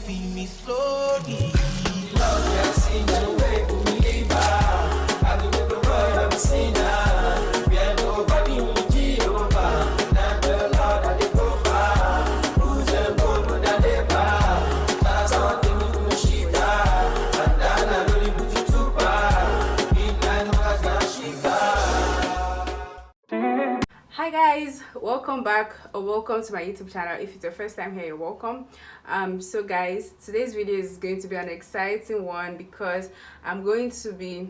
feel me slowly. Love has seen the way to me. I do the world I've seen her. We are nobody in Jehovah. Not the Lord that they go far. Who's the gold that they buy? That's all they need to shit. And then I really put it too far. Midnight was gonna shit. Hi guys, welcome back or welcome to my YouTube channel. If it's your first time here, you're welcome. So guys, today's video is going to be an exciting one because I'm going to be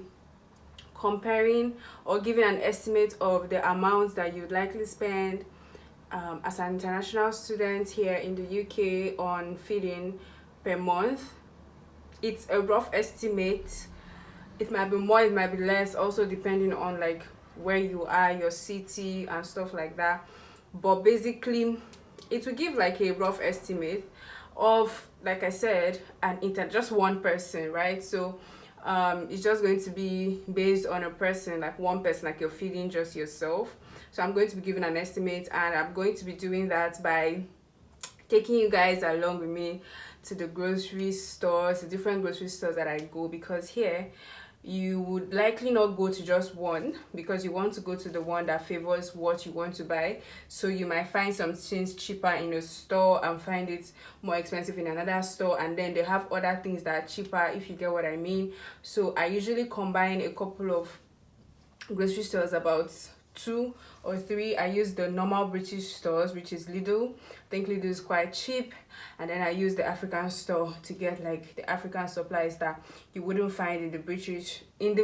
comparing or giving an estimate of the amounts that you'd likely spend as an international student here in the UK on feeding per month. It's a rough estimate. It might be more, it might be less, also depending on like where you are, your city and stuff like that. But basically it will give like a rough estimate of, like I said, just one person, right? So it's just going to be based on a person, like one person, like you're feeding just yourself. So I'm going to be giving an estimate, and I'm going to be doing that by taking you guys along with me to the grocery stores, the different grocery stores that I go, because here you would likely not go to just one because you want to go to the one that favors what you want to buy. So you might find some things cheaper in a store and find it more expensive in another store, and then they have other things that are cheaper, if you get what I mean. So I usually combine a couple of grocery stores, about 2 or 3. I use the normal British stores, which is Lidl. I think Lidl is quite cheap, and then I use the African store to get like the African supplies that you wouldn't find in the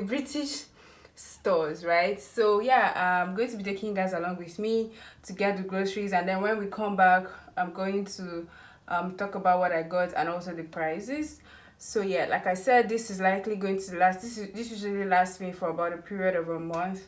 British stores, right? So yeah, I'm going to be taking you guys along with me to get the groceries, and then when we come back, I'm going to talk about what I got and also the prices. So yeah, like I said, this is likely going to last. This usually lasts me for about a period of a month.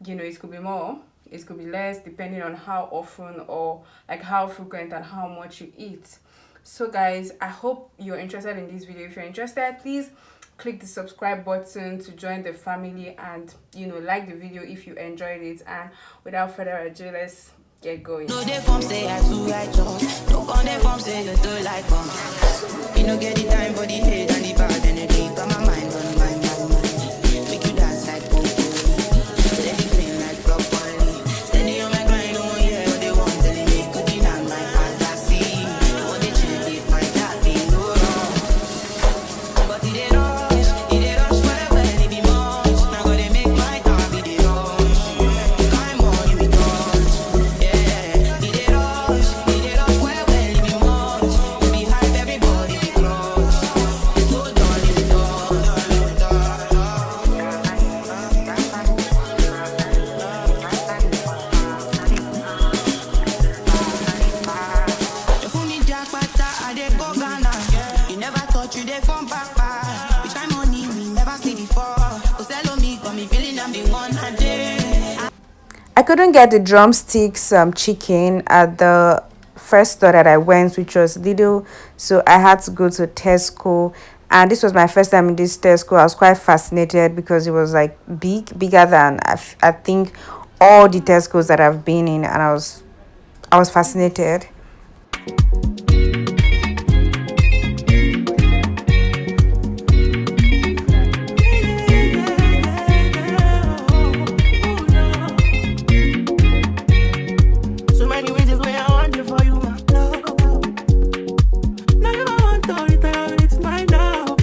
You know, it could be more, it could be less, depending on how often or like how frequent and how much you eat. So guys, I hope you're interested in this video. If you're interested, please click the subscribe button to join the family, and you know, like the video if you enjoyed it. And without further ado, let's get going. No, they form say I too righteous. No, on they form say you too like bomb. You know, get the time for the hate and the bad energy. Got my mind on my mind. Make you dance like boom. Let me clean like properly. Steady on my grind, oh yeah. What they want telling me could deny my fantasy. What they check if my that be no wrong. But it ain't rush wherever it be much. Now gotta make my time be the rush. Time on you be touch. Yeah, it ain't rush wherever it be much. Be hype, everybody be close. So darling, you fool me jackpata, I dey go Ghana. You never thought you dey from Papa. Which kind money we never see before. Osello me, got me feeling I'm the one a day. I couldn't get the drumsticks chicken at the first store that I went, which was Lidl, so I had to go to Tesco. And this was my first time in this Tesco. I was quite fascinated because it was like bigger than I think all the Tescos that I've been in, and I was fascinated. So many reasons why I want you for you, my love. Now you want to return, it's mine now.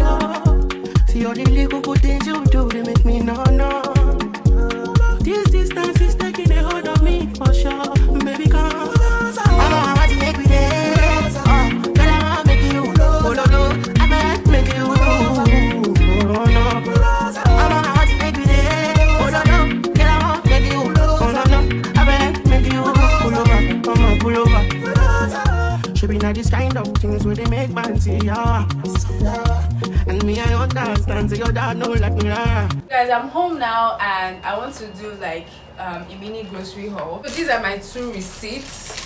See all the little good things you do, they make me no. This distance is taking a hold of me for sure. Baby, come. I want to make me dance. Girl, I want to make you. Oh, no. I want to make you. Oh, no. I want to make me dance. Oh, no. Girl, I want to make you. Oh, no. I want to make you. Pull over. Come on, pull over. Should be not this kind of things where they make man see ya. And me, I understand. So your dad know like me. Guys, I'm home now and I want to do like a mini grocery haul. So these are my 2 receipts.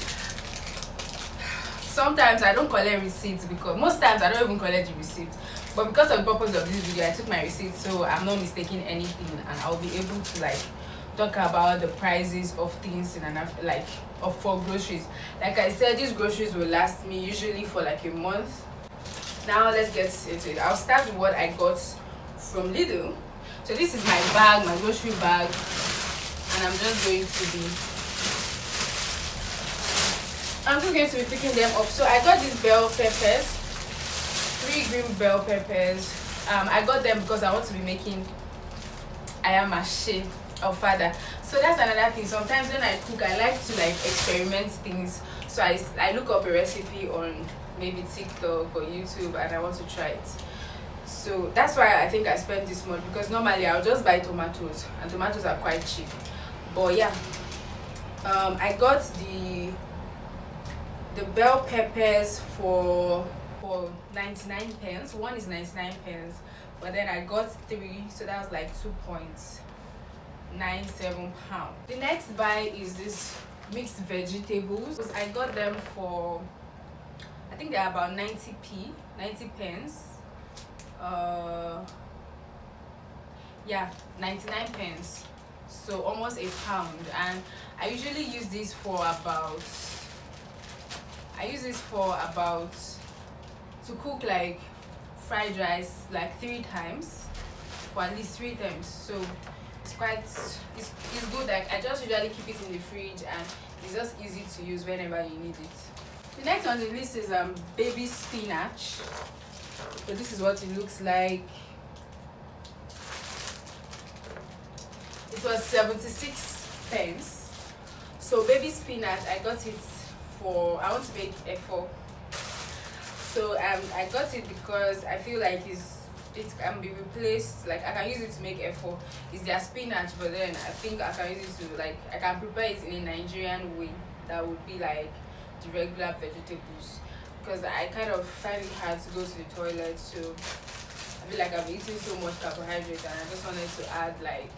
Sometimes I don't collect receipts because most times I don't even collect the receipts, but because of the purpose of this video I took my receipts, so I'm not mistaking anything, and I'll be able to like talk about the prices of things in for groceries. Like I said, these groceries will last me usually for like a month. Now let's get into it. I'll start with what I got from Lidl. So this is my bag, my grocery bag, and I'm just going to be picking them up. So I got these bell peppers, 3 green bell peppers. I got them because I want to be making ayamashi of father. So that's another thing. Sometimes when I cook, I like to like experiment things. So I look up a recipe on maybe TikTok or YouTube and I want to try it. So that's why I think I spent this much, because normally I'll just buy tomatoes and tomatoes are quite cheap. But yeah, I got the bell peppers for 99 pence. One is 99 pence, but then I got 3, so that was like 2.97 pounds. The next buy is this mixed vegetables. I got them for, I think they're about 90 pence. Yeah, 99 pence, so almost a pound. And I usually use this for about to cook like fried rice like 3 times, or at least 3 times. So it's good. Like I just usually keep it in the fridge and it's just easy to use whenever you need it. The next on the list is baby spinach. So this is what it looks like. It was 76 pence. So baby spinach, I got it for, I want to make efo. So I got it because I feel like it can be replaced, like I can use it to make efo. It's their spinach, but then I think I can use it to, like, I can prepare it in a Nigerian way that would be like the regular vegetables, because I kind of find it hard to go to the toilet. So I feel like I've been eating so much carbohydrate and I just wanted to add like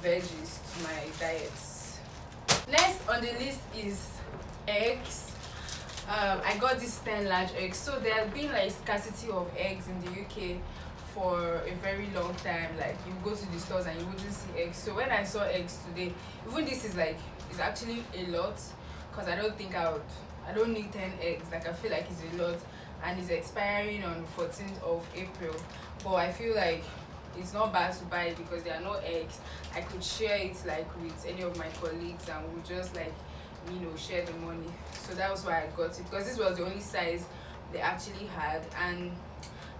veggies to my diets. Next on the list is eggs. I got these 10 large eggs. So there has been like scarcity of eggs in the UK for a very long time. Like you go to the stores and you wouldn't see eggs. So when I saw eggs today, even this is like, it's actually a lot, because I don't need 10 eggs. Like I feel like it's a lot, and it's expiring on 14th of April. But I feel like it's not bad to buy it because there are no eggs. I could share it like with any of my colleagues and we'll just like, you know, share the money. So that was why I got it, because this was the only size they actually had, and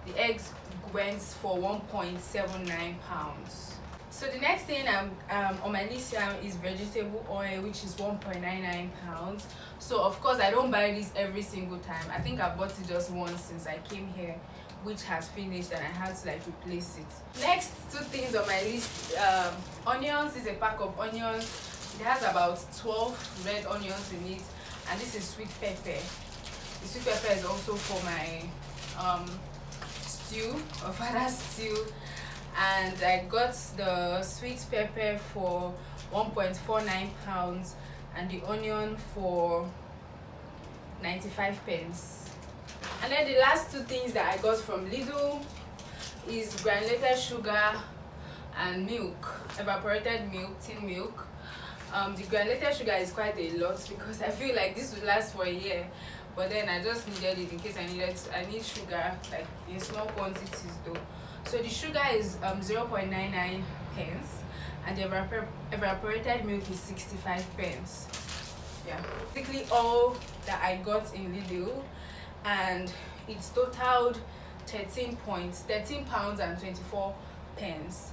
the eggs went for 1.79 pounds. So the next thing on my list here is vegetable oil, which is 1.99 pounds. So of course I don't buy this every single time. I think I bought it just once since I came here, which has finished, and I had to like replace it. Next 2 things on my list, onions. Is a pack of onions. It has about 12 red onions in it, and this is sweet pepper. The sweet pepper is also for my stew, or father's stew. And I got the sweet pepper for 1.49 pounds and the onion for 95 pence. And then the last 2 things that I got from Lidl is granulated sugar and milk, evaporated milk, tin milk. The granulated sugar is quite a lot because I feel like this would last for a year, but then I just needed it in case I need sugar, like in small quantities though. So the sugar is 0.99 pence and the evaporated milk is 65 pence. Yeah, basically all that I got in Lidl, and it's totaled 13 pounds and 24 pence.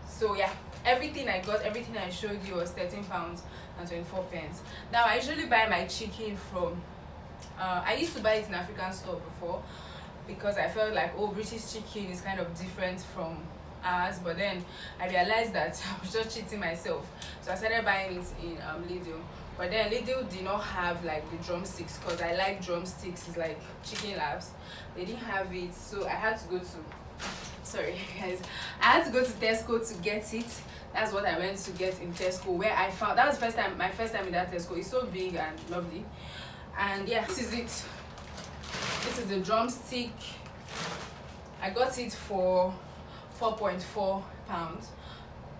So yeah, everything I showed you was 13 pounds and 24 pence. Now I usually buy my chicken from I used to buy it in African store before, because I felt like, oh, British chicken is kind of different from ours, but then I realized that I was just cheating myself, so I started buying it in Lidl. But then Lidl did not have like the drumsticks, because I like drumsticks. It's like chicken laps. They didn't have it, so I had to go to Tesco to get it. That's what I went to get in Tesco, where I found, that was my first time in that Tesco. It's so big and lovely. And yeah, this is it. This is the drumstick. I got it for 4.4 pounds,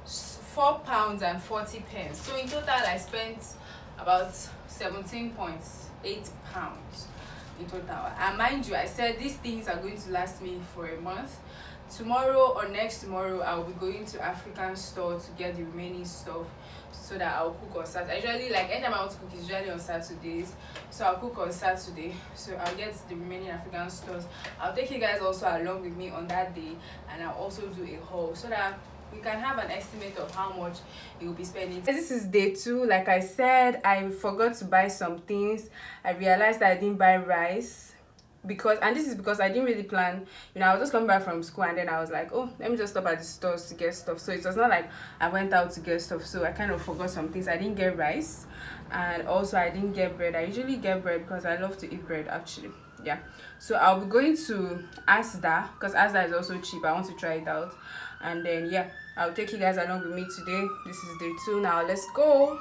4 pounds and 40 pence. So in total I spent about 17.8 pounds. in total. And mind you, I said these things are going to last me for a month. Tomorrow or next tomorrow, I'll be going to African store to get the remaining stuff so that I'll cook on Saturday. Usually, like anytime I want to cook is usually on Saturdays, so I'll cook on Saturday. So I'll get the remaining African stores. I'll take you guys also along with me on that day, and I'll also do a haul so that we can have an estimate of how much you will be spending. This is day 2. Like I said, I forgot to buy some things. I realized that I didn't buy rice because I didn't really plan. I was just coming back from school, and then I was like, oh, let me just stop at the stores to get stuff. So it was not like I went out to get stuff, so I kind of forgot some things. I didn't get rice, and also I didn't get bread. I usually get bread because I love to eat bread, actually. Yeah, so I'll be going to Asda because Asda is also cheap. I want to try it out, and then yeah, I'll take you guys along with me today. This is day 2 now. Let's go.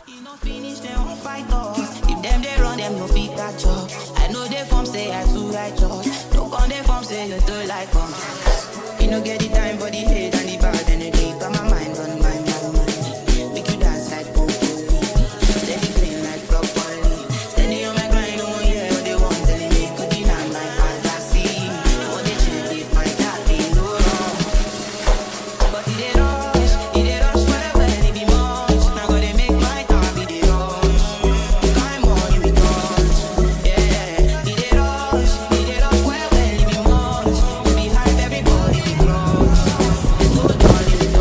You know finish them won't fight us. If them they run them no fit catch up. I know they form say I too righteous. No on they form say you too like us. You know get the time but the hate and the bad energy. Got my mind on my mind. Make you dance like Popo. Steady clean like broccoli. Steady on my grind, no one hear what they want. Telling me could deny my fantasy. What they check if my cat be low. But it they rush well well it be much. Now go they make my time be the rush. Time on you be touch. Yeah, it they rush well well it be much. You be hype everybody be crush. Go down in the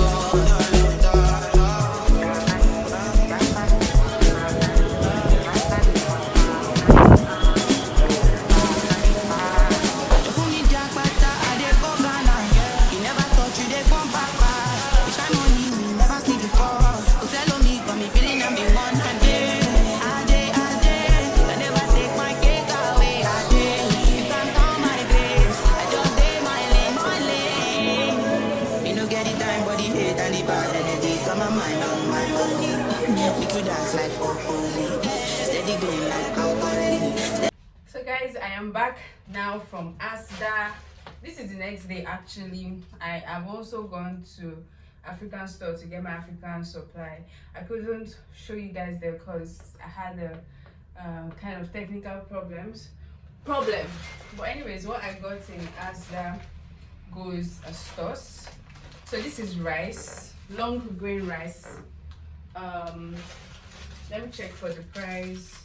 So guys, I am back now from Asda. This is the next day actually. I have also gone to African store to get my African supply. I couldn't show you guys there because I had a kind of technical problem. But anyways, what I got in Asda goes as toss. So this is rice, long grain rice. Let me check for the price.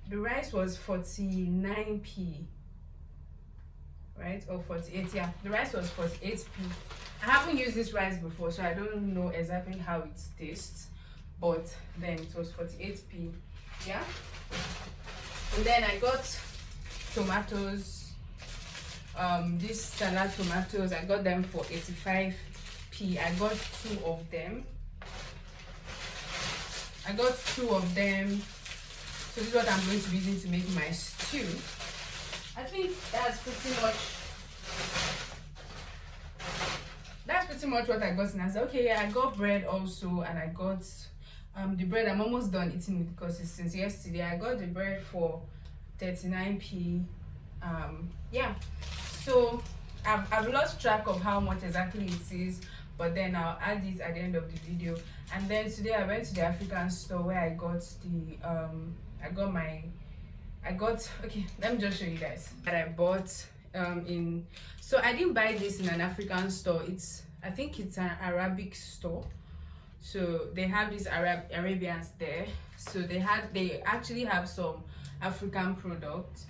The rice was 49p, right? Or 48, yeah. The rice was 48p. I haven't used this rice before, so I don't know exactly how it tastes, but then it was 48p, yeah. And then I got tomatoes, these salad tomatoes. I got them for 85p. I got 2 of them. So this is what I'm going to be using to make my stew. I think that's pretty much what I got. And I said, okay, yeah, I got bread also, and I got the bread. I'm almost done eating it because it's since yesterday. I got the bread for 39p. Yeah. So I've lost track of how much exactly it is, but then I'll add it at the end of the video. And then today I went to the African store where I got the okay, let me just show you guys that I bought so I didn't buy this in an African store. I think it's an Arabic store, so they have these Arabians there. So they actually have some African products,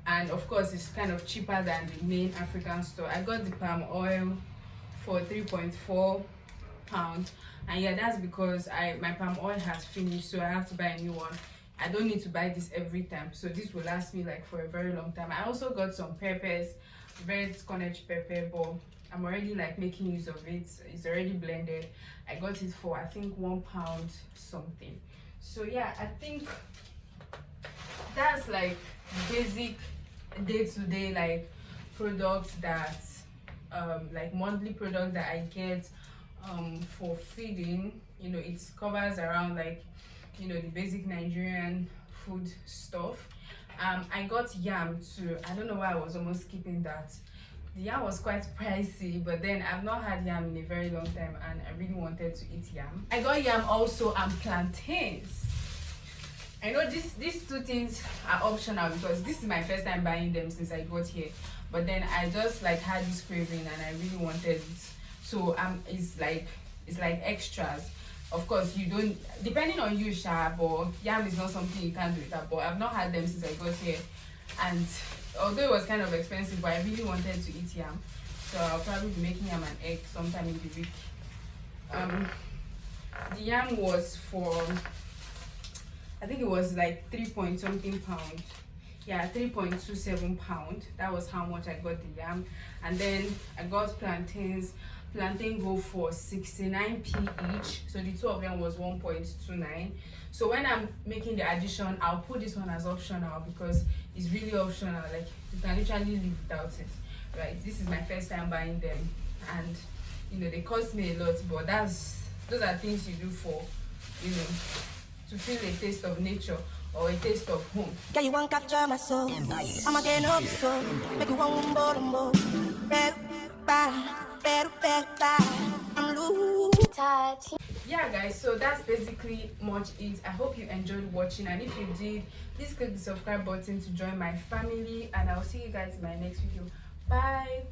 and of course it's kind of cheaper than the main African store. I got the palm oil for 3.4 pounds, and yeah, that's because my palm oil has finished, so I have to buy a new one. I don't need to buy this every time, so this will last me like for a very long time. I also got some peppers, red Cornish pepper, but I'm already like making use of it. It's already blended. I got it for I think £1 something. So yeah, I think that's like basic day-to-day like products that like monthly products that I get for feeding. It covers around like the basic Nigerian food stuff. I got yam too. I don't know why I was almost skipping that. The yam was quite pricey, but then I've not had yam in a very long time and I really wanted to eat yam. I got yam also and plantains. I know these two things are optional because this is my first time buying them since I got here. But then I just like had this craving and I really wanted it. So it's like extras. Of course, you don't, depending on you, Sha, but yam is not something you can do without. But I've not had them since I got here, and although it was kind of expensive, but I really wanted to eat yam, so I'll probably be making yam and egg sometime in the week. The yam was for, I think it was like 3-point-something pounds. Yeah, 3.27 pounds. That was how much I got the yam. And then I got plantains. Plantain go for 69p each, so the two of them was 1.29. So when I'm making the addition, I'll put this one as optional because it's really optional. Like you can literally live without it, right? This is my first time buying them, and you know they cost me a lot, but those are things you do for, you know, to feel a taste of nature or a taste of home. Yeah, you want to capture my soul. I'm again up so make you want more. Yeah guys, so that's basically much it. I hope you enjoyed watching, and if you did, please click the subscribe button to join my family, and I'll see you guys in my next video. Bye.